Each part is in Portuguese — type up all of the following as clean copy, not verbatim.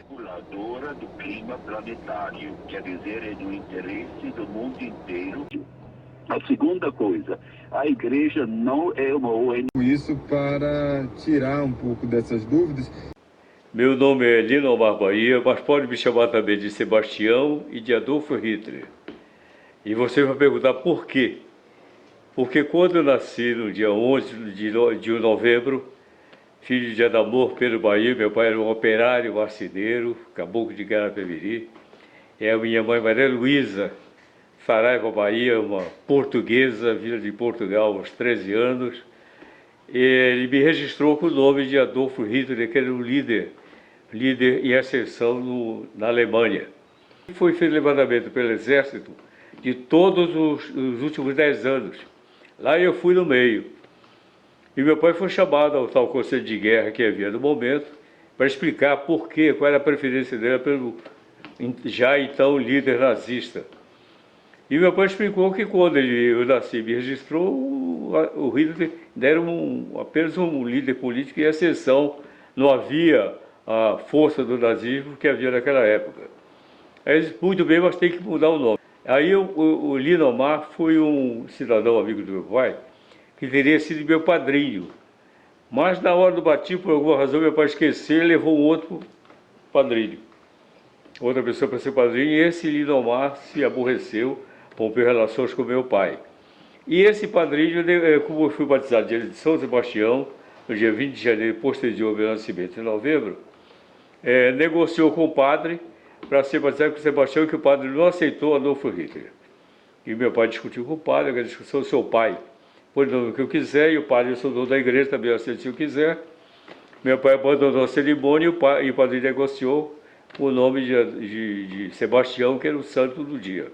Reguladora do clima planetário, quer dizer, é do interesse do mundo inteiro. A segunda coisa, a igreja não é uma ONG. Isso para tirar um pouco dessas dúvidas. Meu nome é Linomar Bahia, mas pode me chamar também de Sebastião e de Adolfo Hitler. E você vai perguntar por quê? Porque quando eu nasci no dia 11 de novembro, filho de Adamor Pedro Bahia, meu pai era um operário marceneiro, caboclo de Garapé-Miri, e a minha mãe Maria Luísa Saraiva Bahia, uma portuguesa, vinda de Portugal aos 13 anos, e ele me registrou com o nome de Adolfo Hitler, que era um líder em ascensão na Alemanha. Foi feito levantamento pelo exército de todos os últimos 10 anos. Lá eu fui no meio. E meu pai foi chamado ao tal conselho de guerra que havia no momento para explicar por quê, qual era a preferência dele pelo já então líder nazista. E meu pai explicou que quando eu nasci e me registrou, o Hitler era apenas um líder político em ascensão, não havia a força do nazismo que havia naquela época. Aí ele disse, muito bem, mas tem que mudar o nome. Aí o Linomar foi um cidadão amigo do meu pai, que teria sido meu padrinho. Mas na hora do batismo, por alguma razão, meu pai esqueceu e levou um outro padrinho. Outra pessoa para ser padrinho, e esse Linomar se aborreceu, rompeu relações com meu pai. E esse padrinho, como eu fui batizado dia de São Sebastião, no dia 20 de janeiro, posterior ao meu nascimento, em novembro, negociou com o padre para ser batizado com Sebastião, que o padre não aceitou Adolfo Hitler. E meu pai discutiu com o padre, a discussão do seu pai. Põe o nome que eu quiser, e o padre, eu sou dono da igreja, também aceita se eu quiser. Meu pai abandonou a cerimônia e o padre negociou o nome de Sebastião, que era o santo do dia.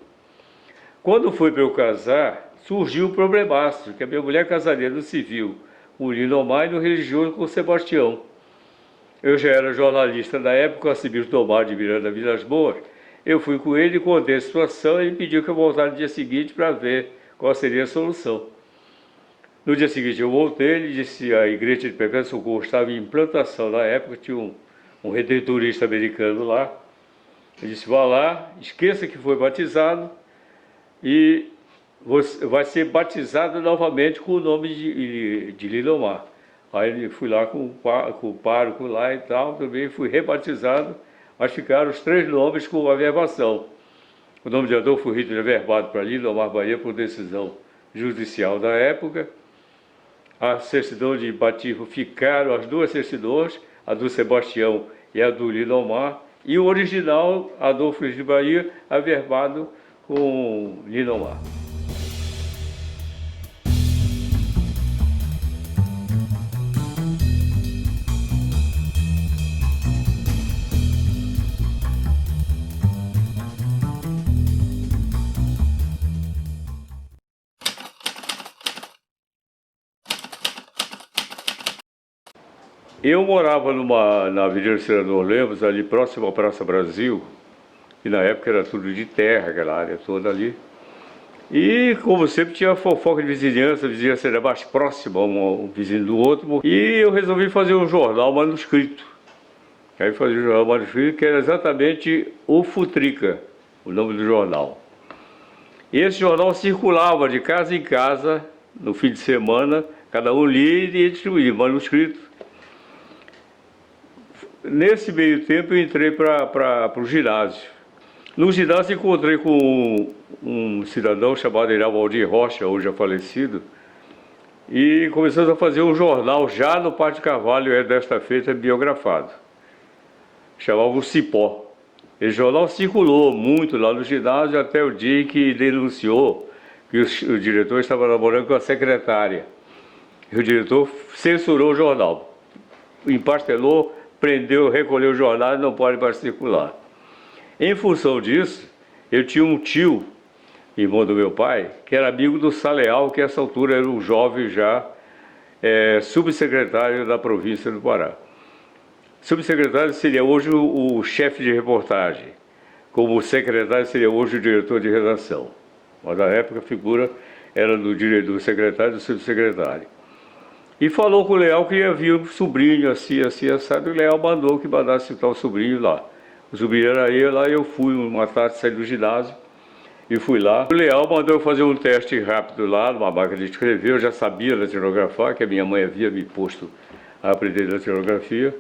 Quando foi para eu casar, surgiu um problemaço, que a minha mulher casaria no civil com o Linomar e no religioso com o Sebastião. Eu já era jornalista na época, Assibir Tomar de Miranda Vilas Boas. Eu fui com ele, contei a situação e ele pediu que eu voltasse no dia seguinte para ver qual seria a solução. No dia seguinte eu voltei, ele disse que a igreja de Perpétuo Socorro estava em implantação na época, tinha um redentorista americano lá. Ele disse, vá lá, esqueça que foi batizado e você vai ser batizado novamente com o nome de Linomar. Aí fui lá com o pároco lá e tal, também fui rebatizado, mas ficaram os 3 nomes com averbação. O nome de Adolfo Hitler averbado para Linomar Bahia por decisão judicial da época. A certidão de batismo ficaram as 2 certidões, a do Sebastião e a do Linomar, e o original, Adolfo Hitler de Bahia, averbado com Linomar. Eu morava na Avenida Senador Lemos, ali próximo à Praça Brasil, que na época era tudo de terra, aquela área toda ali. E, como sempre, tinha fofoca de vizinhança, a vizinhança era mais próxima um vizinho do outro. E eu resolvi fazer um jornal manuscrito. Aí fazia um jornal manuscrito que era exatamente o Futrica, o nome do jornal. E esse jornal circulava de casa em casa, no fim de semana, cada um lia e distribuía manuscrito. Nesse meio tempo eu entrei para o ginásio. No ginásio encontrei com um cidadão chamado Iraldir Rocha, hoje já falecido, e começamos a fazer um jornal já no Pátio Carvalho, desta feita biografado. Chamava o Cipó. Esse jornal circulou muito lá no ginásio até o dia em que denunciou que o diretor estava namorando com a secretária. E o diretor censurou o jornal, empastelou, prendeu, recolheu o jornal e não pode mais circular. Em função disso, eu tinha um tio, irmão do meu pai, que era amigo do Saleal, que a essa altura era um jovem já subsecretário da província do Pará. Subsecretário seria hoje o chefe de reportagem, como secretário seria hoje o diretor de redação. Mas na época a figura era do secretário e do subsecretário. E falou com o Leal que havia um sobrinho assim, assado, e o Leal mandou que mandasse o tal sobrinho lá. Zubiraraí, lá eu fui uma tarde, saí do ginásio e fui lá. O Leal mandou eu fazer um teste rápido lá, numa máquina de escrever, eu já sabia datilografar, que a minha mãe havia me posto a aprender datilografia,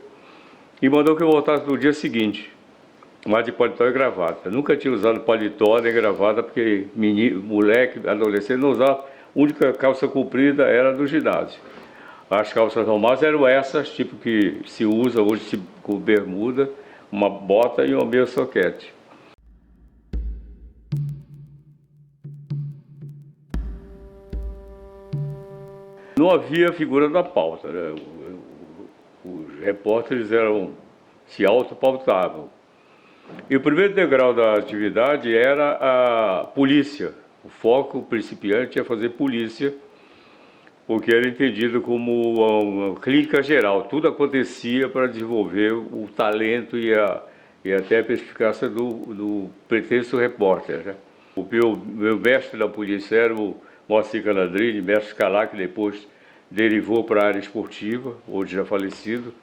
e mandou que eu voltasse no dia seguinte, mas de paletó e gravata. Eu nunca tinha usado paletó nem gravata, porque menino, moleque, adolescente não usava, a única calça comprida era do ginásio. As calças normais eram essas, tipo que se usa hoje, tipo, com bermuda, uma bota e uma meia soquete. Não havia figura da pauta, né? Os repórteres se autopautavam. E o primeiro degrau da atividade era a polícia. O foco principiante é fazer polícia, porque era entendido como uma clínica geral. Tudo acontecia para desenvolver o talento e até a perspicácia do pretenso repórter, né? O meu mestre da polícia era o Moacir Canadrini, mestre Calá, que depois derivou para a área esportiva, hoje já falecido.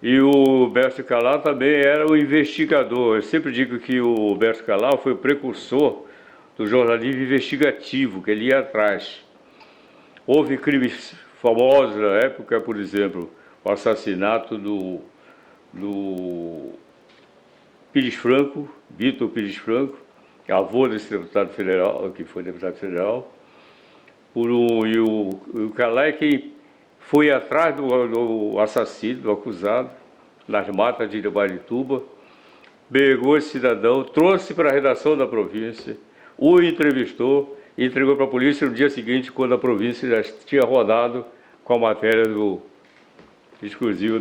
E o mestre Calá também era o investigador. Eu sempre digo que o mestre Calá foi o precursor do jornalismo investigativo, que ele ia atrás. Houve crimes famosos na época, por exemplo, o assassinato do Pires Franco, Vitor Pires Franco, avô desse deputado federal, que foi deputado federal. E o Calá é quem foi atrás do assassino, do acusado, nas matas de Ibarituba, pegou esse cidadão, trouxe para a redação da província, o entrevistou e entregou para a polícia no dia seguinte, quando a província já tinha rodado com a matéria exclusiva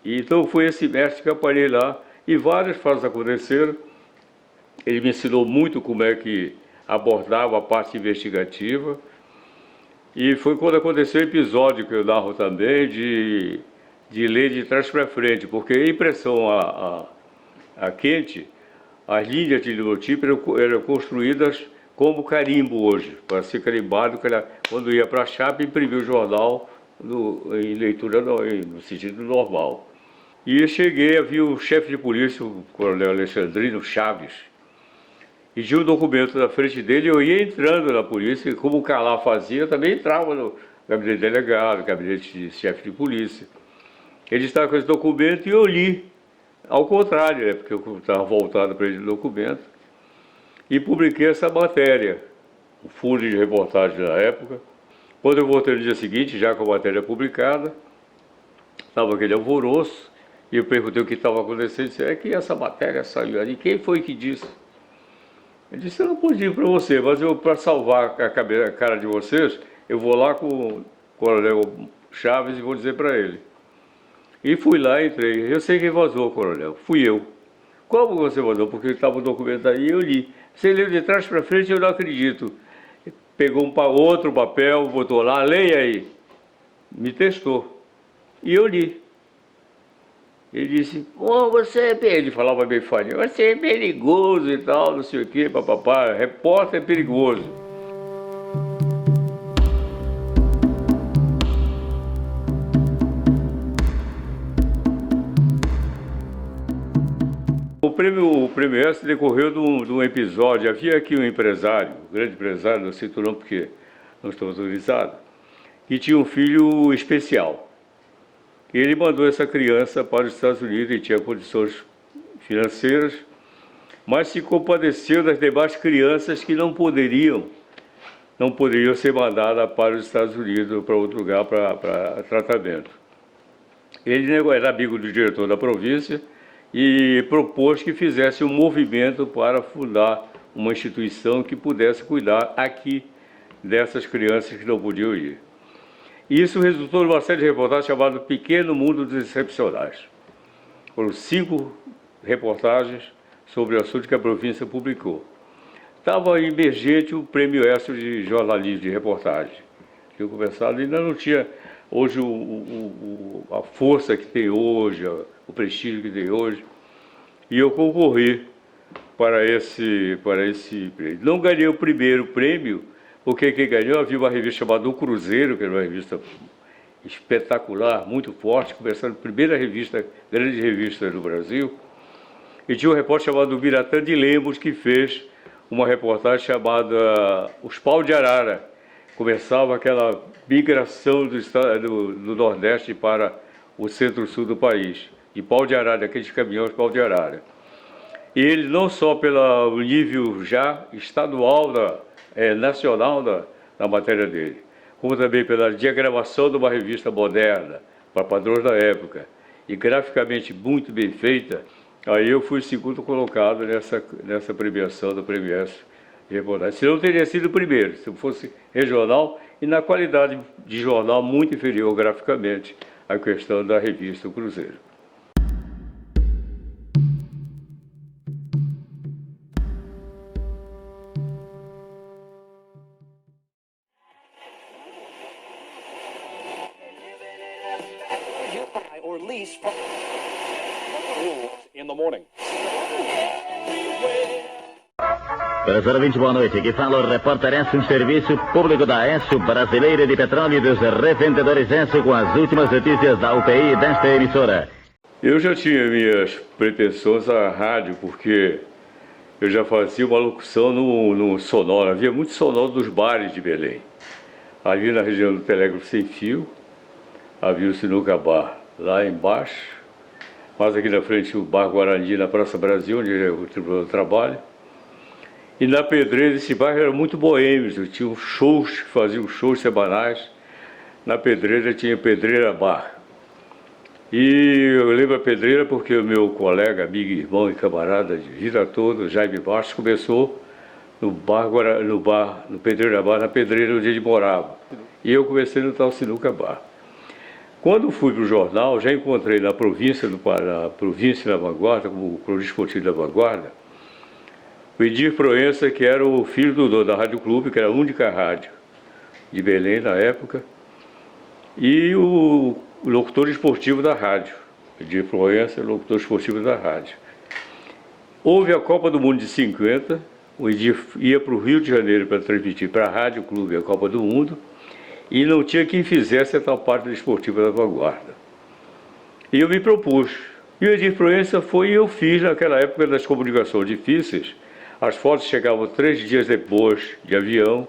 Então foi esse mestre que eu apanhei lá, e vários fatos aconteceram. Ele me ensinou muito como é que abordava a parte investigativa. E foi quando aconteceu o episódio que eu narro também de ler de trás para frente, porque a impressão a quente, as linhas de linotipo eram construídas como carimbo hoje, para ser carimbado, quando ia para a chapa, imprimia o jornal em leitura no sentido normal. E eu cheguei, havia o chefe de polícia, o coronel Alexandrino Chaves, e tinha um documento na frente dele, eu ia entrando na polícia, e como o Calá fazia, eu também entrava no gabinete de delegado, gabinete de chefe de polícia. Ele estava com esse documento e eu li, ao contrário, né, porque eu estava voltado para ele o documento, e publiquei essa matéria, o fundo de reportagem na época. Quando eu voltei no dia seguinte, já com a matéria publicada, estava aquele alvoroço, e eu perguntei o que estava acontecendo, e disse, é que essa matéria saiu ali, quem foi que disse? Eu disse, eu não pude ir para você, mas para salvar a cara de vocês, eu vou lá com o coronel Chaves e vou dizer para ele. E fui lá, entrei. Eu sei quem vazou, coronel, fui eu. Como você vazou? Porque estava o documento aí e eu li. Você leu de trás para frente, eu não acredito. Pegou outro papel, botou lá, leia aí. Me testou. E eu li. Ele disse, ele falava bem farinha, você é perigoso e tal, não sei o quê, papapá, repórter é perigoso. O prêmio S decorreu de um episódio. Havia aqui um empresário, um grande empresário, não cito o nome porque não estou autorizado, que tinha um filho especial. Ele mandou essa criança para os Estados Unidos e tinha condições financeiras, mas se compadeceu das demais crianças que não poderiam ser mandadas para os Estados Unidos ou para outro lugar para tratamento. Ele era amigo do diretor da província e propôs que fizesse um movimento para fundar uma instituição que pudesse cuidar aqui dessas crianças que não podiam ir. E isso resultou numa série de reportagens chamada Pequeno Mundo dos Excepcionais. Foram 5 reportagens sobre o assunto que a província publicou. Estava emergente o Prêmio S de jornalismo, de reportagem. Tinha começado, ainda não tinha hoje a força que tem hoje, o prestígio que tem hoje. E eu concorri para esse prêmio. Não ganhei o primeiro prêmio, porque quem ganhou, havia uma revista chamada O Cruzeiro, que era uma revista espetacular, muito forte, começando a primeira revista, grande revista do Brasil, e tinha um repórter chamado Biratã de Lemos que fez uma reportagem chamada Os Pau de Arara. Começava aquela migração do Nordeste para o centro-sul do país, de Pau de Arara, aqueles caminhões Pau de Arara. E ele não só pelo nível já estadual, nacional da matéria dele, como também pela diagramação de uma revista moderna, para padrões da época, e graficamente muito bem feita, aí eu fui segundo colocado nessa premiação do Prêmio ESSO de reportagem. Se não teria sido o primeiro, se fosse regional, e na qualidade de jornal muito inferior graficamente à questão da revista O Cruzeiro. Professor ouvinte, boa noite. Aqui fala o repórter Enso, um serviço público da Enso, Brasileira de Petróleo e dos Revendedores Enso, com as últimas notícias da UPI desta emissora. Eu já tinha minhas pretensões à rádio, porque eu já fazia uma locução no sonoro. Havia muito sonoro dos bares de Belém. Havia na região do Telégrafo Sem Fio, havia o Sinuca Bar lá embaixo, mas aqui na frente o Bar Guarani, na Praça Brasil, onde eu trabalho. E na Pedreira, esse bairro era muito boêmio, tinha shows, faziam shows semanais. Na Pedreira tinha Pedreira Bar. E eu lembro a Pedreira porque o meu colega, amigo, irmão e camarada de vida toda, Jaime Bastos, começou no Pedreira Bar, na Pedreira onde ele morava. E eu comecei no tal Sinuca Bar. Quando fui para o jornal, já encontrei na província da Vanguarda, como cronista esportivo da Vanguarda, o Edir Proença, que era o filho do dono da Rádio Clube, que era a única rádio de Belém na época, e o locutor esportivo da rádio. Edir Proença, locutor esportivo da rádio. Houve a Copa do Mundo de 50, o Edir ia para o Rio de Janeiro para transmitir para a Rádio Clube a Copa do Mundo, e não tinha quem fizesse a tal parte esportiva da Vanguarda. E eu me propus. E o Edir Proença foi e eu fiz, naquela época das comunicações difíceis. As fotos chegavam 3 dias depois de avião,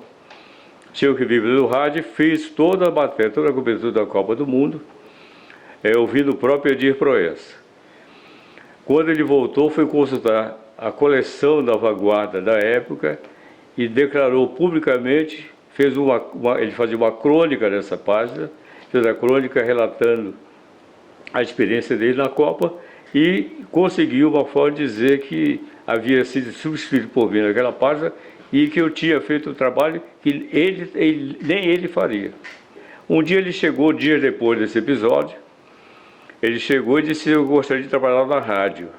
tinha que vir no rádio, fiz toda a matéria, toda a cobertura da Copa do Mundo, ouvindo o próprio Edir Proença. Quando ele voltou, foi consultar a coleção da Vanguarda da época e declarou publicamente, ele fazia uma crônica nessa página, fez a crônica relatando a experiência dele na Copa e conseguiu uma forma de dizer que havia sido substituído por mim naquela página e que eu tinha feito um trabalho que nem ele faria. Um dia ele chegou, dias depois desse episódio, ele chegou e disse: eu gostaria de trabalhar na rádio.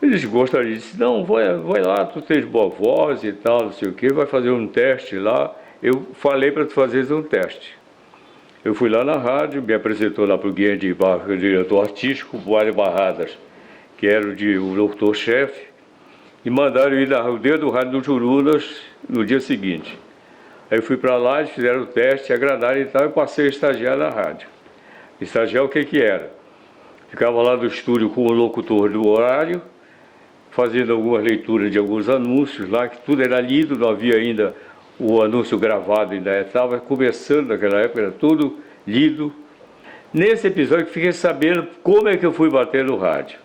Eu disse: gostaria. Ele disse: não, vai lá, tu tens boa voz e tal, não sei o quê, vai fazer um teste lá. Eu falei para tu fazeres um teste. Eu fui lá na rádio, me apresentou lá para o Guilherme de Barra, o diretor artístico, o Mário Barradas, que era o locutor-chefe, e mandaram ir dentro do rádio do Jurunas no dia seguinte. Aí eu fui para lá, eles fizeram o teste, agradaram e tal, e passei a estagiar na rádio. Estagiar o que era? Ficava lá no estúdio com o locutor do horário, fazendo algumas leituras de alguns anúncios lá, que tudo era lido, não havia ainda o anúncio gravado, ainda estava começando naquela época, era tudo lido. Nesse episódio, fiquei sabendo como é que eu fui bater no rádio.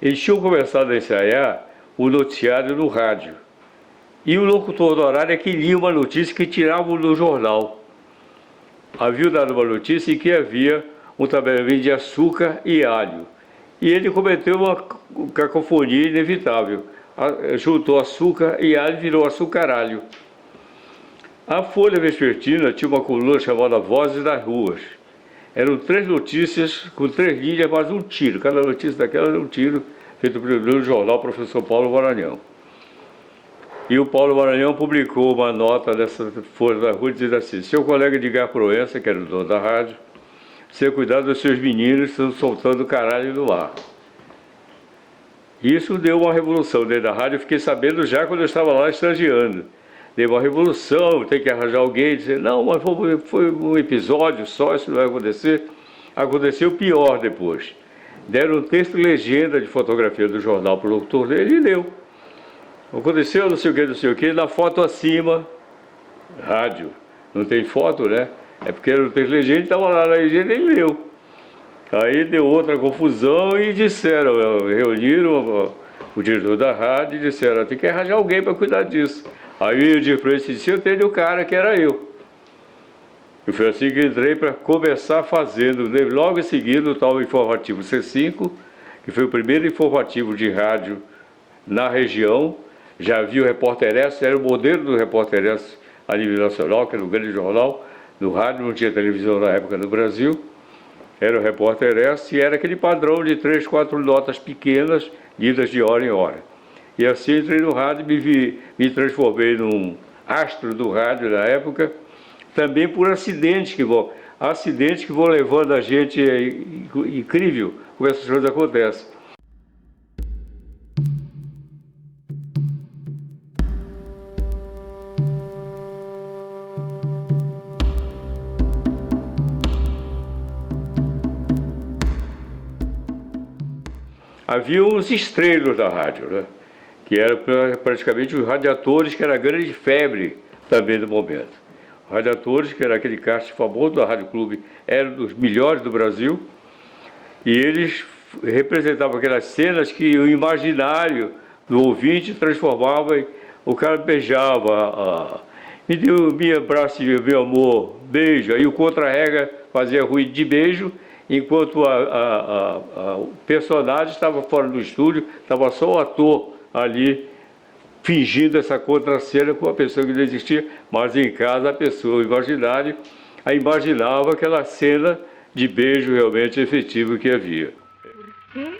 Eles tinham começado a ensaiar o noticiário no rádio. E o locutor do horário é que lia uma notícia que tiravam no jornal. Havia dado uma notícia em que havia um tabelamento de açúcar e alho. E ele cometeu uma cacofonia inevitável. Juntou açúcar e alho e virou açucaralho. A Folha Vespertina tinha uma coluna chamada Vozes das Ruas. Eram 3 notícias com 3 linhas, mais um tiro. Cada notícia daquela era um tiro, feito pelo jornal professor Paulo Maranhão. E o Paulo Maranhão publicou uma nota dessa Folha da Rua dizendo assim: seu colega Edgar Proença, que era o dono da rádio, precisa cuidar dos seus meninos, estão soltando caralho no ar. Isso deu uma revolução dentro da rádio, eu fiquei sabendo já quando eu estava lá estagiando. Deu uma revolução, tem que arranjar alguém, dizer: não, mas foi um episódio só, isso não vai acontecer. Aconteceu pior depois. deram um texto e legenda de fotografia do jornal para o locutor dele e leu. Aconteceu não sei o que, na foto acima, rádio, não tem foto, né? É porque era o texto e legenda, estava lá na legenda e ele leu. Aí deu outra confusão e disseram, reuniram o diretor da rádio e disseram, tem que arranjar alguém para cuidar disso. Aí o de frente disse, eu tenho o cara que era eu. E foi assim que entrei para começar fazendo, logo em seguida, o tal informativo C5, que foi o primeiro informativo de rádio na região. Já havia o Repórter S, era o modelo do Repórter S a nível nacional, que era um grande jornal. No rádio não tinha televisão na época no Brasil. Era o Repórter S e era aquele padrão de 3, 4 notas pequenas, lidas de hora em hora. E assim entrei no rádio e me transformei num astro do rádio na época, também por acidentes que vão levando a gente, é incrível como essas coisas acontecem. Havia uns estrelos da rádio, né? Que eram praticamente os radiadores, que era a grande febre também do momento. Radiadores, que era aquele cast famoso da Rádio Clube, era dos melhores do Brasil, e eles representavam aquelas cenas que o imaginário do ouvinte transformava em... O cara beijava, me deu meu abraço, meu amor, beijo, aí o contra-rega fazia ruído de beijo, enquanto o personagem estava fora do estúdio, estava só o ator ali, fingindo essa contracena com uma pessoa que não existia, mas em casa a pessoa imaginária imaginava aquela cena de beijo realmente efetivo que havia. Por quê?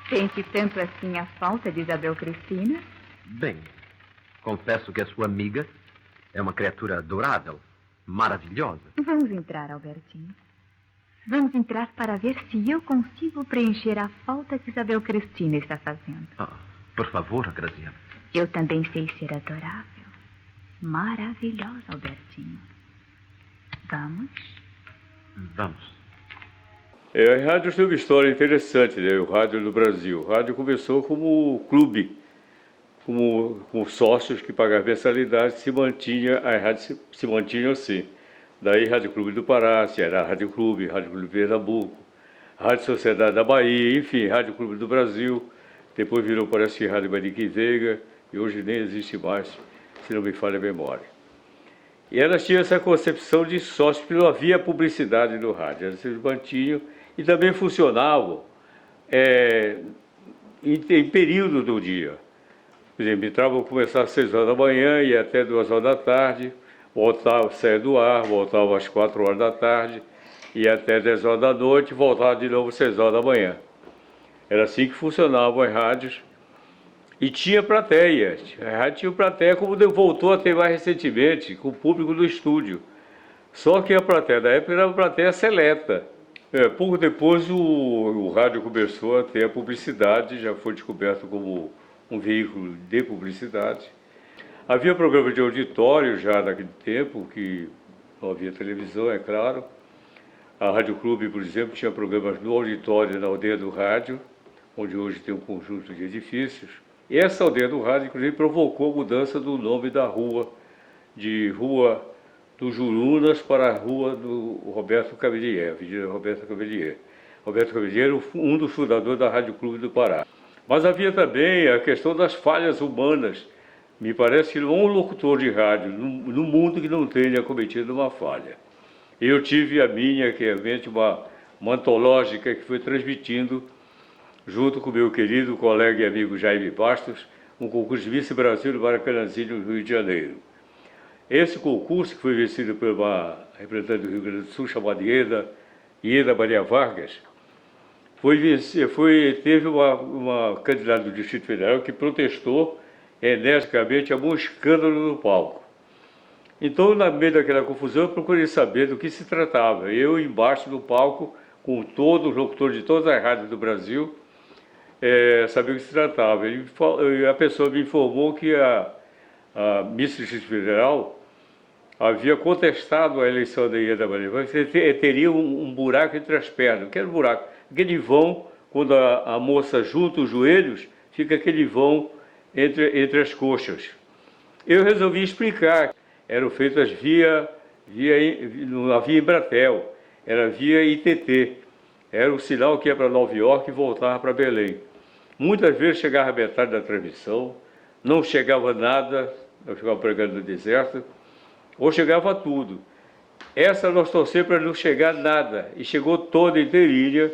Sente tanto assim a falta de Isabel Cristina? Bem, confesso que a sua amiga é uma criatura adorável, maravilhosa. Vamos entrar, Albertinho. Vamos entrar para ver se eu consigo preencher a falta que Isabel Cristina está fazendo. Por favor, Graziano. Eu também sei ser adorável. Maravilhosa, Albertinho. Vamos? Vamos. A rádio tem uma história interessante, né? O rádio no Brasil. O rádio começou como clube, com sócios que pagavam mensalidade, a rádio se mantinha assim. Daí Rádio Clube do Pará, Ceará Rádio Clube Pernambuco, Rádio Sociedade da Bahia, enfim, Rádio Clube do Brasil. Depois virou, parece que Rádio Mariquim Veiga, e hoje nem existe mais, se não me falha a memória. E elas tinham essa concepção de sócio, porque não havia publicidade no rádio, elas se mantinham e também funcionavam em período do dia. Por exemplo, entravam a começar às 6 horas da manhã e até 2 horas da tarde, saia do ar, voltava às 4 horas da tarde e até 10 horas da noite, voltava de novo às 6 horas da manhã. Era assim que funcionavam as rádios. E tinha plateia. A rádio tinha plateia, como voltou a ter mais recentemente, com o público do estúdio. Só que a plateia da época era uma plateia seleta. Pouco depois o rádio começou a ter a publicidade, já foi descoberto como um veículo de publicidade. Havia programa de auditório já naquele tempo, que não havia televisão, é claro. A Rádio Clube, por exemplo, tinha programas no auditório na Aldeia do Rádio, onde hoje tem um conjunto de edifícios. E essa Aldeia do Rádio, inclusive, provocou a mudança do nome da rua, de Rua do Jurunas para a Rua do Roberto Cavelier, Avenida Roberto Cavelier. Roberto Cavelier era um dos fundadores da Rádio Clube do Pará. Mas havia também a questão das falhas humanas. Me parece que não há um locutor de rádio no mundo que não tenha cometido uma falha. Eu tive a minha, que é realmente uma antológica, que foi transmitindo, junto com meu querido colega e amigo Jaime Bastos, um concurso de Vice-Brasil do Maracanãzinho, no Rio de Janeiro. Esse concurso, que foi vencido por uma representante do Rio Grande do Sul, chamada Ieda Maria Vargas, teve uma candidata do Distrito Federal que protestou energicamente a um escândalo no palco. Então, no meio daquela confusão, eu procurei saber do que se tratava. Eu, embaixo do palco, com todos os locutores de todas as rádios do Brasil, sabia do que se tratava. A pessoa me informou que a Miss Distrito Federal havia contestado a eleição da Ieda Maria Vargas, teria um buraco entre as pernas. O que era um buraco? aquele vão, quando a moça junta os joelhos, fica aquele vão entre as coxas. Eu resolvi explicar. Eram feitas não havia Embratel, era via ITT. Era o sinal que ia para Nova York e voltava para Belém. Muitas vezes chegava a metade da transmissão, não chegava nada, eu ficava pregando no deserto, ou chegava tudo. Essa nós torcemos para não chegar nada, e chegou toda inteirinha.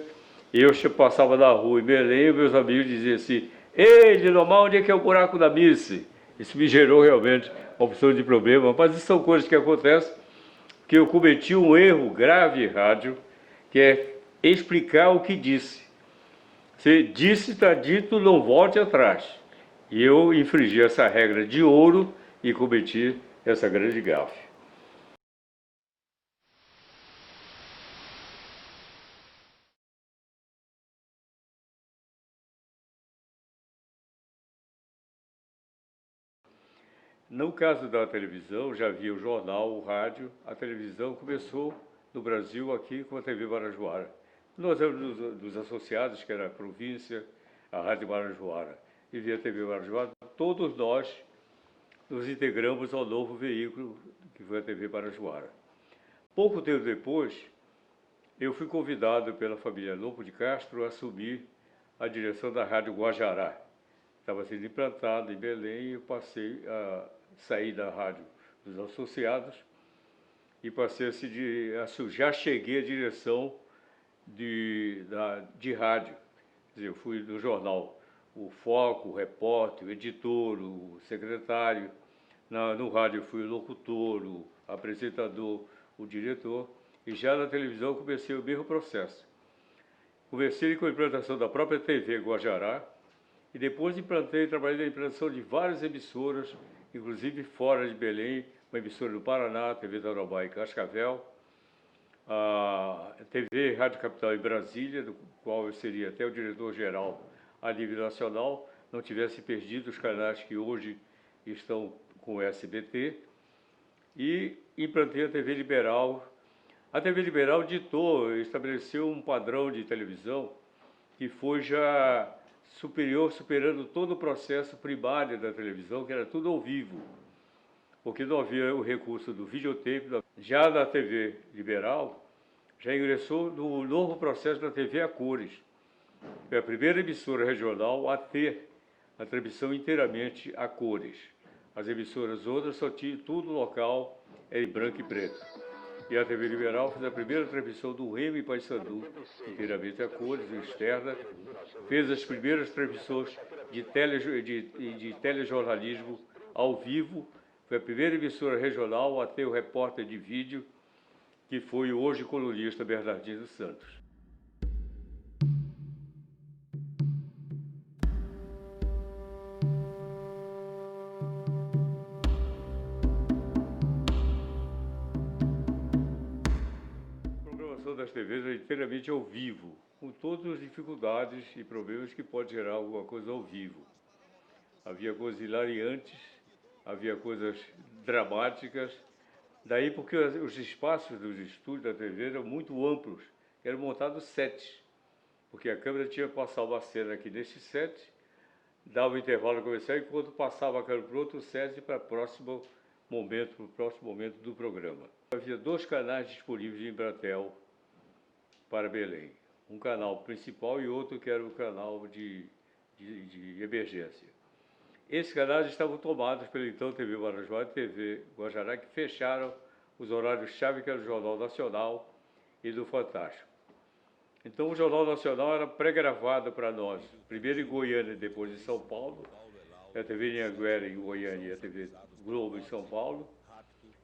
Eu passava na rua em Belém, e meus amigos diziam assim: "Ei, Lindomar, onde é que é o buraco da missa?" Isso me gerou realmente uma opção de problema, mas isso são coisas que acontecem, que eu cometi um erro grave em rádio, que é explicar o que disse. Se disse, está dito, não volte atrás. E eu infringi essa regra de ouro e cometi essa grande gafe. No caso da televisão, já havia o jornal, o rádio. A televisão começou no Brasil aqui com a TV Marajoara. Nós éramos dos associados, que era a província, a Rádio Marajoara e via TV Marajoara. Todos nós nos integramos ao novo veículo que foi a TV Marajoara. Pouco tempo depois, eu fui convidado pela família Lobo de Castro a assumir a direção da Rádio Guajará. Estava sendo implantado em Belém e eu passei a sair da Rádio dos Associados e passei já cheguei à direção de rádio. Quer dizer, eu fui do jornal o foco, o repórter, o editor, o secretário. No rádio eu fui o locutor, o apresentador, o diretor. E já na televisão comecei o mesmo processo. Comecei com a implantação da própria TV Guajará e depois trabalhei na implantação de várias emissoras, inclusive fora de Belém, uma emissora do Paraná, a TV Tarobá e Cascavel, a TV Rádio Capital em Brasília, do qual eu seria até o diretor-geral a nível nacional, não tivesse perdido os canais que hoje estão com o SBT, e implantei a TV Liberal. A TV Liberal estabeleceu um padrão de televisão que foi já superando todo o processo primário da televisão, que era tudo ao vivo, porque não havia o recurso do videotape. Já na TV Liberal, já ingressou no novo processo da TV a cores. Foi a primeira emissora regional a ter a transmissão inteiramente a cores. As emissoras outras só tinham tudo local em branco e preto. E a TV Liberal fez a primeira transmissão do Remo e Paysandu, inteiramente a cores, externa. Fez as primeiras transmissões de telejornalismo ao vivo. Foi a primeira emissora regional a ter o repórter de vídeo, que foi o hoje colunista Bernardino Santos. Das TVs é inteiramente ao vivo, com todas as dificuldades e problemas que pode gerar alguma coisa ao vivo. Havia coisas hilariantes, havia coisas dramáticas, daí porque os espaços dos estúdios da TV eram muito amplos, eram montados sets, porque a câmera tinha que passar uma cena aqui nesse set, dava um intervalo comercial, enquanto passava a câmera para outro set para o próximo momento do programa. Havia 2 canais disponíveis em Embratel para Belém. Um canal principal e outro que era o canal de emergência. Esses canais estavam tomados pela então TV Marajoara e TV Guajará, que fecharam os horários-chave, que era o Jornal Nacional e do Fantástico. Então o Jornal Nacional era pré-gravado para nós, primeiro em Goiânia e depois em São Paulo, a TV Anhanguera em Goiânia e a TV Globo em São Paulo,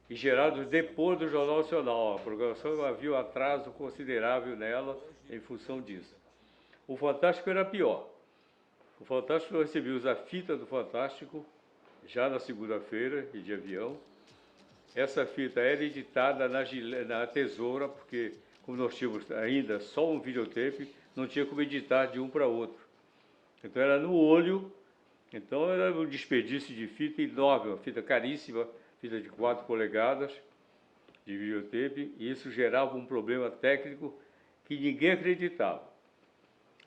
e gerados depois do Jornal Nacional. A programação havia um atraso considerável nela em função disso. O Fantástico era pior. O Fantástico, nós recebíamos a fita do Fantástico já na segunda-feira, de avião. Essa fita era editada na tesoura, porque como nós tínhamos ainda só um videotape, não tinha como editar de um para outro. Então era no olho, então era um desperdício de fita enorme, uma fita caríssima, fita de 4 polegadas de videotape, e isso gerava um problema técnico que ninguém acreditava.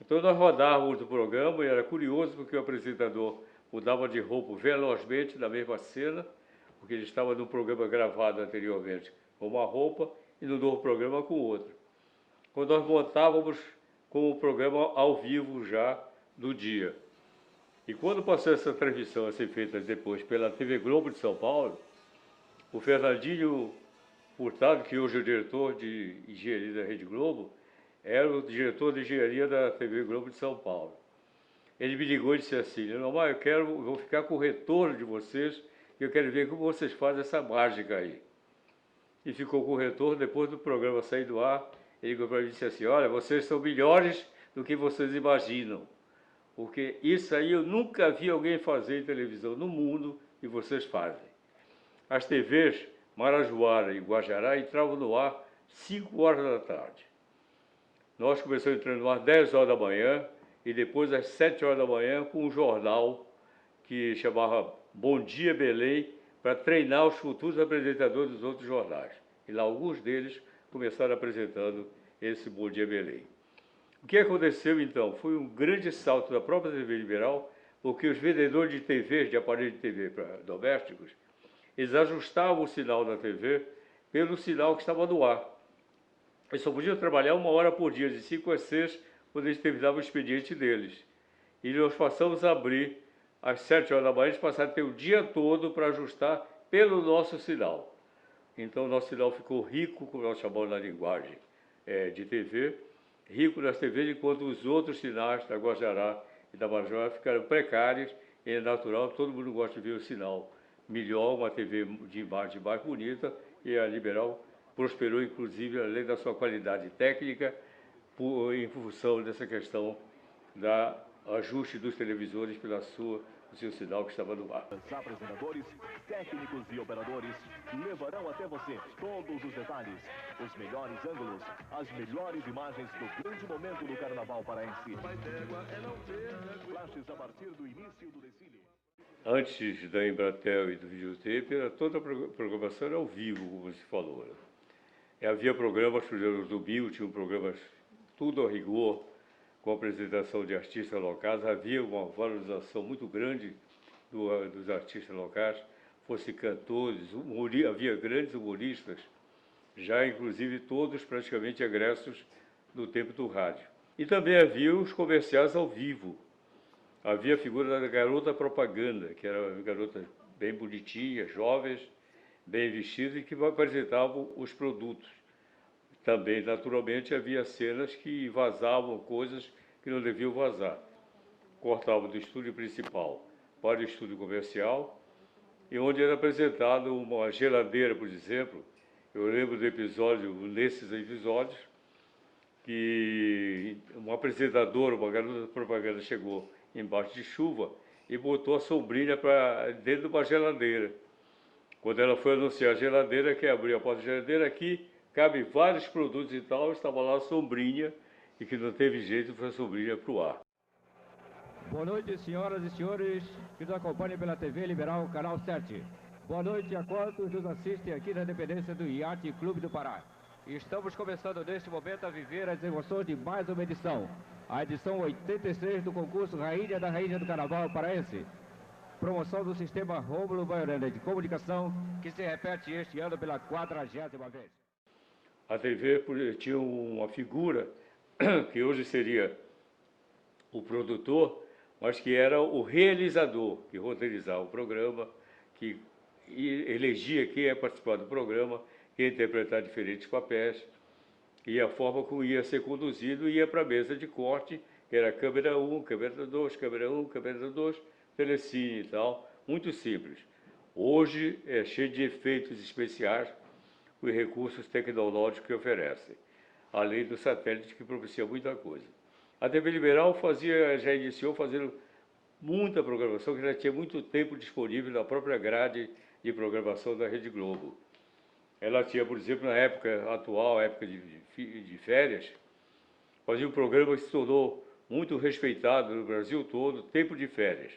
Então nós rodávamos o programa e era curioso porque o apresentador mudava de roupa velozmente na mesma cena, porque ele estava num programa gravado anteriormente com uma roupa e no novo programa com outra. Quando nós montávamos com o programa ao vivo já do dia. E quando passou essa transmissão a ser feita depois pela TV Globo de São Paulo, o Fernandinho Furtado, que hoje é o diretor de engenharia da Rede Globo, era o diretor de engenharia da TV Globo de São Paulo. Ele me ligou e disse assim: Lindomar, vou ficar com o retorno de vocês, e eu quero ver como vocês fazem essa mágica aí. E ficou com o retorno, depois do programa sair do ar, ele ligou para mim e disse assim: olha, vocês são melhores do que vocês imaginam, porque isso aí eu nunca vi alguém fazer em televisão no mundo e vocês fazem. As TVs Marajoara e Guajará entravam no ar 5 horas da tarde. Nós começamos entrando no ar 10 horas da manhã e depois às 7 horas da manhã com um jornal que chamava Bom Dia Belém, para treinar os futuros apresentadores dos outros jornais. E lá alguns deles começaram apresentando esse Bom Dia Belém. O que aconteceu então? Foi um grande salto da própria TV Liberal, porque os vendedores de TVs, de aparelhos de TV para domésticos, eles ajustavam o sinal da TV pelo sinal que estava no ar. Eles só podiam trabalhar 1 hora por dia, de 5 às 6, quando eles terminavam o expediente deles. E nós passamos a abrir às 7 horas da manhã, eles passaram a ter o dia todo para ajustar pelo nosso sinal. Então, o nosso sinal ficou rico, como nós chamamos na linguagem de TV, rico nas TVs, enquanto os outros sinais da Guajará e da Marajoara ficaram precários, e é natural, todo mundo gosta de ver o sinal melhor, uma TV de imagem mais bonita, e a Liberal prosperou, inclusive, além da sua qualidade técnica, em função dessa questão da ajuste dos televisores pelo seu sinal que estava no ar. Os apresentadores, técnicos e operadores levarão até você todos os detalhes, os melhores ângulos, as melhores imagens do grande momento do Carnaval paraense. Flashes a partir do início do desfile. Antes da Embratel e do videotape, toda a programação era ao vivo, como se falou. Havia programas, por exemplo, do Bio, tinham programas tudo a rigor, com a apresentação de artistas locais. Havia uma valorização muito grande dos artistas locais, fossem cantores, havia grandes humoristas, já inclusive todos praticamente egressos do tempo do rádio. E também havia os comerciais ao vivo. Havia a figura da garota propaganda, que era garotas bem bonitinhas, jovens, bem vestidas e que apresentavam os produtos. Também, naturalmente, havia cenas que vazavam coisas que não deviam vazar. Cortavam do estúdio principal para o estúdio comercial, e onde era apresentado uma geladeira, por exemplo. Eu lembro do episódio, nesses episódios, que um apresentador, uma garota de propaganda, chegou embaixo de chuva e botou a sombrinha para dentro de uma geladeira. Quando ela foi anunciar a geladeira, que abriu a porta da geladeira, aqui cabe vários produtos e tal, estava lá a sombrinha, e que não teve jeito, foi a sombrinha para o ar. Boa noite, senhoras e senhores que nos acompanham pela TV Liberal, Canal 7. Boa noite a quantos nos assistem aqui na dependência do Iate Clube do Pará. Estamos começando neste momento a viver as emoções de mais uma edição, a edição 86 do concurso Rainha da Rainha do Carnaval Paraense. Promoção do sistema Rômulo Baiorana de comunicação, que se repete este ano pela 40ª vez. A TV tinha uma figura que hoje seria o produtor, mas que era o realizador, que roteirizava o programa, que elegia quem ia participar do programa, quem ia interpretar diferentes papéis, e a forma como ia ser conduzido ia para a mesa de corte, que era câmera 1, câmera 2, câmera 1, câmera 2, telecine e tal, muito simples. Hoje é cheio de efeitos especiais, os recursos tecnológicos que oferecem, além do satélite que propicia muita coisa. A TV Liberal já iniciou fazendo muita programação, que já tinha muito tempo disponível na própria grade de programação da Rede Globo. Ela tinha, por exemplo, na época atual, época de férias, fazia um programa que se tornou muito respeitado no Brasil todo, Tempo de Férias.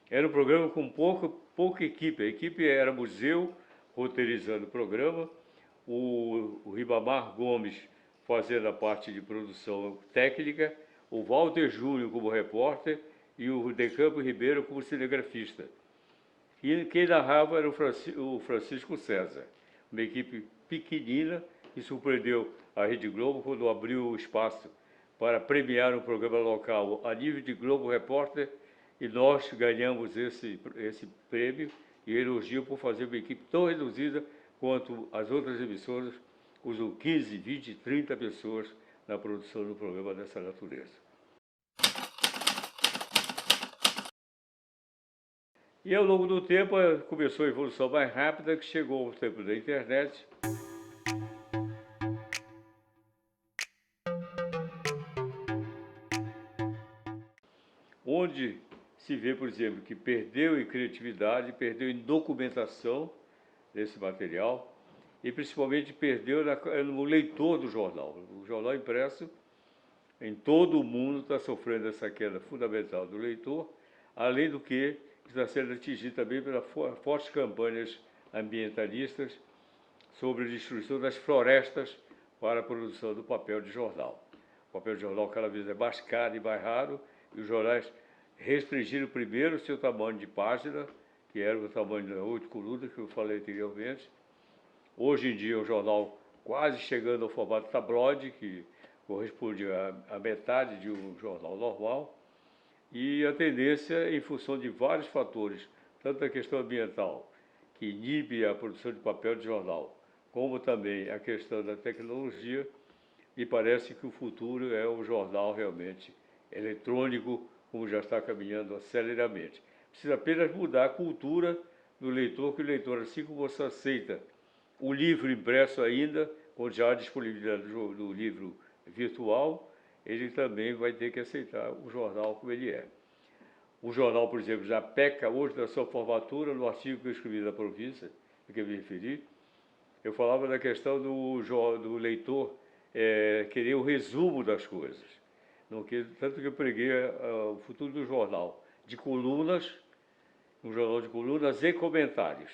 Era um programa com pouca equipe. A equipe era museu, roteirizando o programa, o Ribamar Gomes fazendo a parte de produção técnica, o Walter Júnior como repórter e o De Campo Ribeiro como cinegrafista. E quem narrava era o Francisco César, uma equipe pequenina que surpreendeu a Rede Globo quando abriu o espaço para premiar um programa local a nível de Globo Repórter, e nós ganhamos esse prêmio e elogio por fazer uma equipe tão reduzida quanto as outras emissoras, usam 15, 20, 30 pessoas na produção do programa dessa natureza. E ao longo do tempo começou a evolução mais rápida, que chegou ao tempo da internet. Onde se vê, por exemplo, que perdeu em criatividade, perdeu em documentação desse material e principalmente perdeu no leitor do jornal. O jornal impresso em todo o mundo está sofrendo essa queda fundamental do leitor, além do que está sendo atingido também pelas fortes campanhas ambientalistas sobre a destruição das florestas para a produção do papel de jornal. O papel de jornal cada vez é mais caro e mais raro, e os jornais restringiram primeiro o seu tamanho de página, que era o tamanho das 8 colunas que eu falei anteriormente. Hoje em dia, o jornal quase chegando ao formato tabloide, que corresponde à metade de um jornal normal, e a tendência, em função de vários fatores, tanto a questão ambiental, que inibe a produção de papel de jornal, como também a questão da tecnologia, me parece que o futuro é o jornal realmente eletrônico, como já está caminhando aceleramente. Precisa apenas mudar a cultura do leitor, que o leitor, assim como você aceita o livro impresso ainda, quando já há disponibilidade do livro virtual, ele também vai ter que aceitar o jornal como ele é. O jornal, por exemplo, já peca hoje da sua formatura. No artigo que eu escrevi da província, a que eu me referi, eu falava da questão do leitor querer o resumo das coisas. Tanto que eu preguei o futuro do jornal, de colunas, um jornal de colunas e comentários,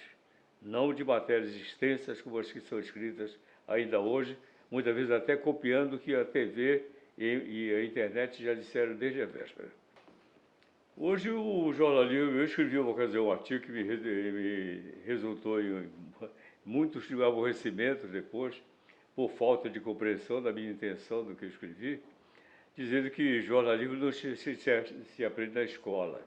não de matérias extensas como as que são escritas ainda hoje, muitas vezes até copiando o que a TV e a internet já disseram desde a véspera. Hoje o jornalismo, eu escrevi uma ocasião um artigo que me resultou em muitos aborrecimentos depois, por falta de compreensão da minha intenção do que eu escrevi, dizendo que jornalismo não se aprende na escola.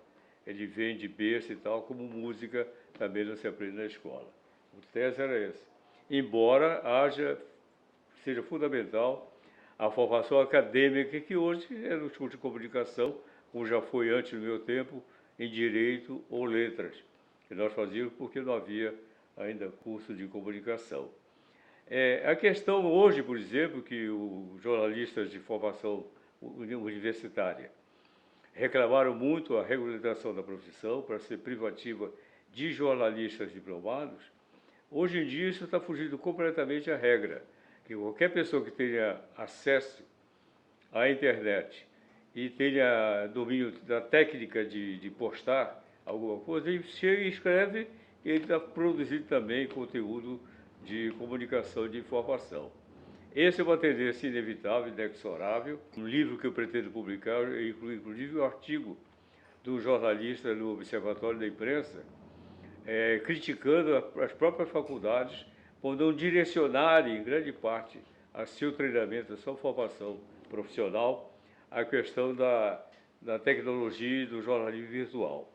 Ele vem de berço e tal, como música também não se aprende na escola. O tese era esse. Embora seja fundamental a formação acadêmica, que hoje é no curso de comunicação, como já foi antes do meu tempo, em direito ou letras, que nós fazíamos porque não havia ainda curso de comunicação. A questão hoje, por exemplo, que os jornalistas de formação universitária reclamaram muito a regulamentação da profissão para ser privativa de jornalistas diplomados, hoje em dia isso está fugindo completamente à regra, que qualquer pessoa que tenha acesso à internet e tenha domínio da técnica de postar alguma coisa, ele chega e escreve, e ele está produzindo também conteúdo de comunicação, de informação. Essa é uma tendência inevitável, inexorável. Um livro que eu pretendo publicar inclui, inclusive, um artigo do jornalista no Observatório da Imprensa, criticando as próprias faculdades por não direcionarem, em grande parte, a seu treinamento, a sua formação profissional, a questão da tecnologia e do jornalismo virtual.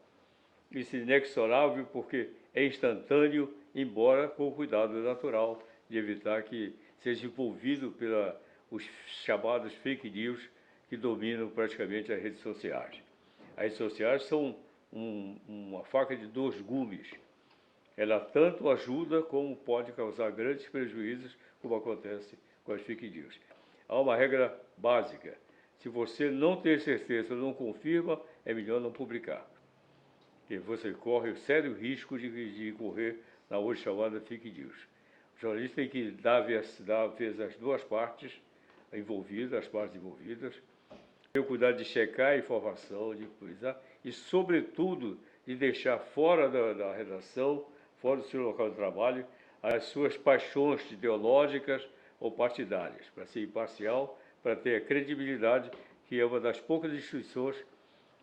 Isso é inexorável porque é instantâneo, embora com o cuidado natural de evitar que seja envolvido pelos chamados fake news que dominam praticamente as redes sociais. As redes sociais são uma faca de dois gumes. Ela tanto ajuda como pode causar grandes prejuízos, como acontece com as fake news. Há uma regra básica: se você não tem certeza, não confirma, é melhor não publicar. Porque você corre o sério risco de incorrer na hoje chamada fake news. O jornalista tem que dar vez às duas partes envolvidas, as partes envolvidas, ter o cuidado de checar a informação, de coisar, e, sobretudo, de deixar fora da redação, fora do seu local de trabalho, as suas paixões ideológicas ou partidárias, para ser imparcial, para ter a credibilidade que é uma das poucas instituições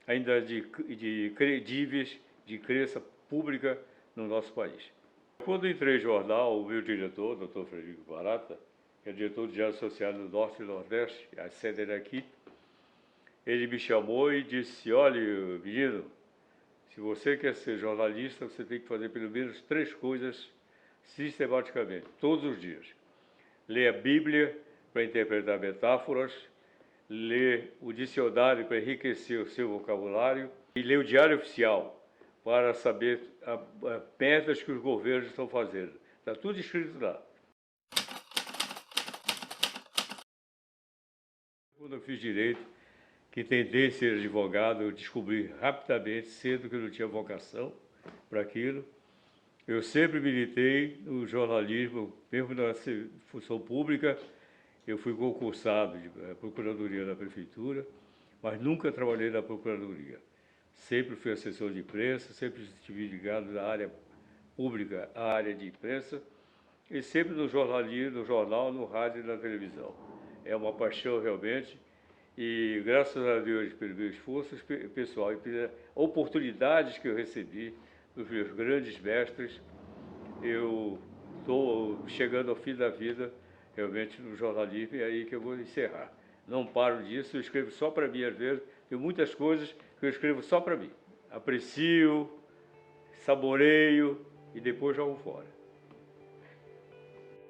ainda de credíveis, de crença pública no nosso país. Quando entrei no jornal, o meu diretor, Dr. Frederico Barata, que é diretor de Diário Associado do Norte e Nordeste, a sede era aqui, ele me chamou e disse: olha, menino, se você quer ser jornalista, você tem que fazer pelo menos 3 coisas sistematicamente, todos os dias. Ler a Bíblia para interpretar metáforas, ler o dicionário para enriquecer o seu vocabulário e ler o Diário Oficial para saber as metas que os governos estão fazendo. Está tudo escrito lá. Quando eu fiz direito, que tentei ser advogado, eu descobri rapidamente, cedo, que eu não tinha vocação para aquilo. Eu sempre militei no jornalismo, mesmo na função pública. Eu fui concursado de procuradoria da prefeitura, mas nunca trabalhei na procuradoria. Sempre fui assessor de imprensa, sempre estive ligado na área pública, à área de imprensa, e sempre no jornalismo, no jornal, no rádio e na televisão. É uma paixão realmente, e graças a Deus, pelo meu esforço pessoal e pelas oportunidades que eu recebi dos meus grandes mestres, eu estou chegando ao fim da vida realmente no jornalismo, e é aí que eu vou encerrar. Não paro disso, eu escrevo só para mim, às vezes, tem muitas coisas que eu escrevo só para mim. Aprecio, saboreio e depois jogo fora.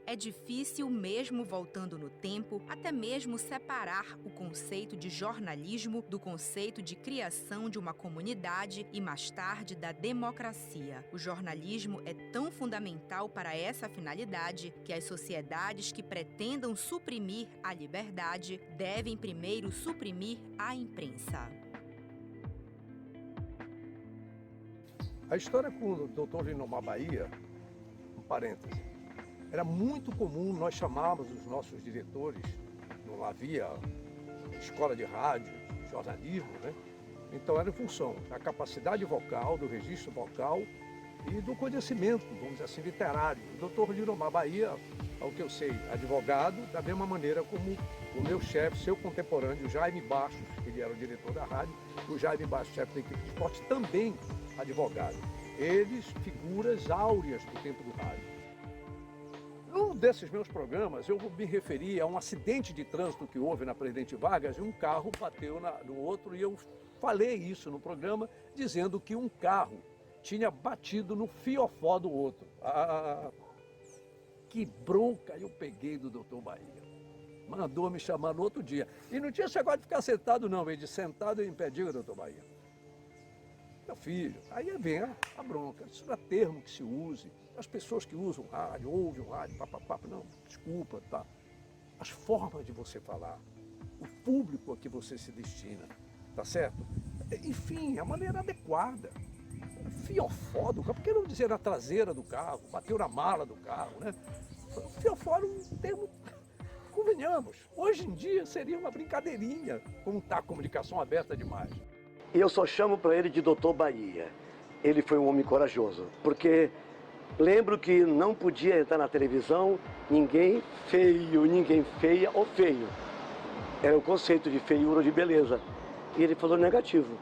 É difícil, mesmo voltando no tempo, até mesmo separar o conceito de jornalismo do conceito de criação de uma comunidade e, mais tarde, da democracia. O jornalismo é tão fundamental para essa finalidade que as sociedades que pretendam suprimir a liberdade devem primeiro suprimir a imprensa. A história com o Dr. Lindomar Bahia, um parêntese, era muito comum nós chamarmos os nossos diretores, não havia escola de rádio, de jornalismo, né? Então era em função da capacidade vocal, do registro vocal e do conhecimento, vamos dizer assim, literário. O Dr. Lindomar Bahia, ao que eu sei, advogado, da mesma maneira como o meu chefe, seu contemporâneo, o Jaime Bastos, que ele era o diretor da rádio, o Jaime Bastos, chefe da equipe de esporte, também advogado. Eles, figuras áureas do tempo do rádio. Num desses meus programas, eu me referi a um acidente de trânsito que houve na Presidente Vargas e um carro bateu no outro, e eu falei isso no programa, dizendo que um carro tinha batido no fiofó do outro. Que bronca eu peguei do Dr. Bahia. Mandou me chamar no outro dia. E não tinha chegado de ficar sentado não, ele de sentado e impediu, Dr. Bahia. Meu filho, aí vem a bronca. Isso não é termo que se use. As pessoas que usam rádio, ouvem o rádio, papapá, não, desculpa, tá? As formas de você falar, o público a que você se destina, tá certo? Enfim, a maneira adequada. Fiofó do carro, por que não dizer na traseira do carro, bateu na mala do carro, né? Fiofó é um termo, convenhamos, hoje em dia seria uma brincadeirinha, como está a comunicação aberta demais. E eu só chamo para ele de Dr. Bahia. Ele foi um homem corajoso, porque lembro que não podia entrar na televisão ninguém feio, ninguém feia ou feio. Era o conceito de feiura ou de beleza. E ele falou negativo.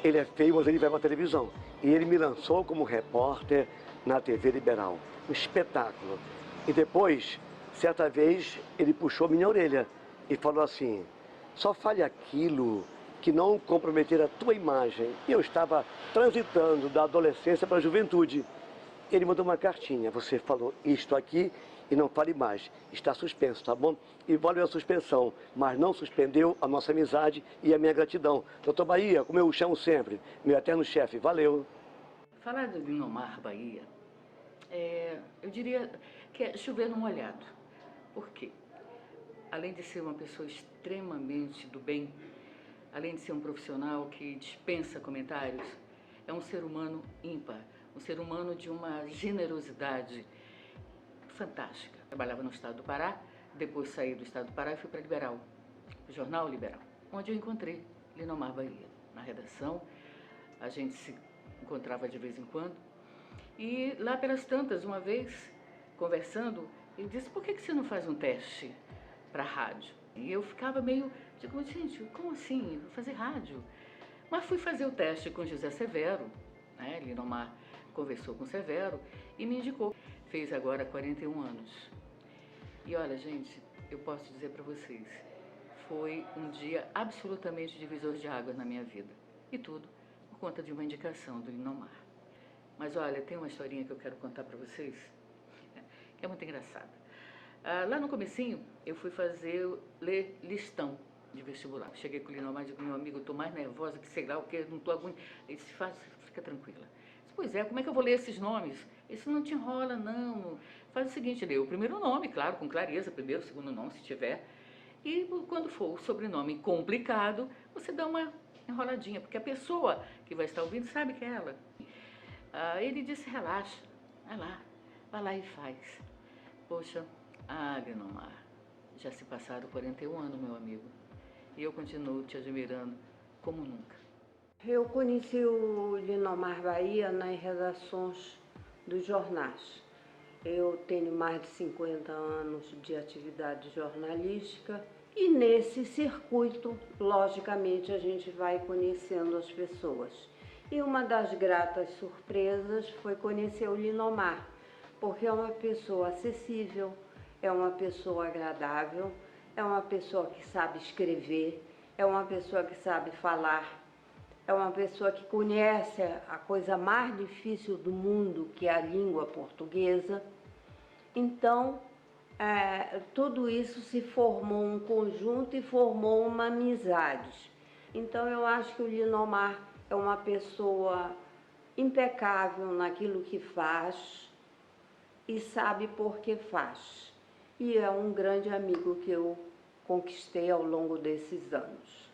Ele é feio, mas ele vai para a televisão. E ele me lançou como repórter na TV Liberal. Um espetáculo. E depois, certa vez, ele puxou minha orelha e falou assim: só fale aquilo que não comprometer a tua imagem. E eu estava transitando da adolescência para a juventude. Ele mandou uma cartinha: você falou isto aqui e não fale mais. Está suspenso, tá bom? E valeu a suspensão, mas não suspendeu a nossa amizade e a minha gratidão. Dr. Bahia, como eu o chamo sempre, meu eterno chefe, valeu. Falar do Lindomar Bahia, eu diria que é chover no molhado. Por quê? Além de ser uma pessoa extremamente do bem, além de ser um profissional que dispensa comentários, é um ser humano ímpar, um ser humano de uma generosidade fantástica. Trabalhava no estado do Pará, depois saí do estado do Pará e fui para Liberal, o Jornal Liberal, onde eu encontrei Lindomar Bahia. Na redação, a gente se encontrava de vez em quando, e lá pelas tantas, uma vez, conversando, ele disse: por que você não faz um teste para a rádio? E eu ficava meio, digo, gente, como assim? Vou fazer rádio. Mas fui fazer o teste com José Severo, né? Linomar conversou com o Severo e me indicou. Fez agora 41 anos. E olha, gente, eu posso dizer para vocês, foi um dia absolutamente divisor de águas na minha vida. E tudo por conta de uma indicação do Linomar. Mas olha, tem uma historinha que eu quero contar para vocês, que é muito engraçada. Lá no comecinho, eu fui ler listão de vestibular. Cheguei com o Linomar e disse, meu amigo, eu estou mais nervosa que sei lá o que, não estou aguentando. Ele disse, fica tranquila. Eu disse, pois é, como é que eu vou ler esses nomes? Isso não te enrola, não. Faz o seguinte, lê o primeiro nome, claro, com clareza, primeiro, segundo nome, se tiver. E quando for o sobrenome complicado, você dá uma enroladinha, porque a pessoa que vai estar ouvindo sabe que é ela. Ele disse, relaxa, vai lá e faz. Poxa, Linomar, já se passaram 41 anos, meu amigo, e eu continuo te admirando como nunca. Eu conheci o Linomar Bahia nas redações dos jornais. Eu tenho mais de 50 anos de atividade jornalística e nesse circuito, logicamente, a gente vai conhecendo as pessoas. E uma das gratas surpresas foi conhecer o Linomar, porque é uma pessoa acessível, é uma pessoa agradável, é uma pessoa que sabe escrever, é uma pessoa que sabe falar, é uma pessoa que conhece a coisa mais difícil do mundo, que é a língua portuguesa. Então, tudo isso se formou um conjunto e formou uma amizade. Então, eu acho que o Linomar é uma pessoa impecável naquilo que faz e sabe por que faz. E é um grande amigo que eu conquistei ao longo desses anos.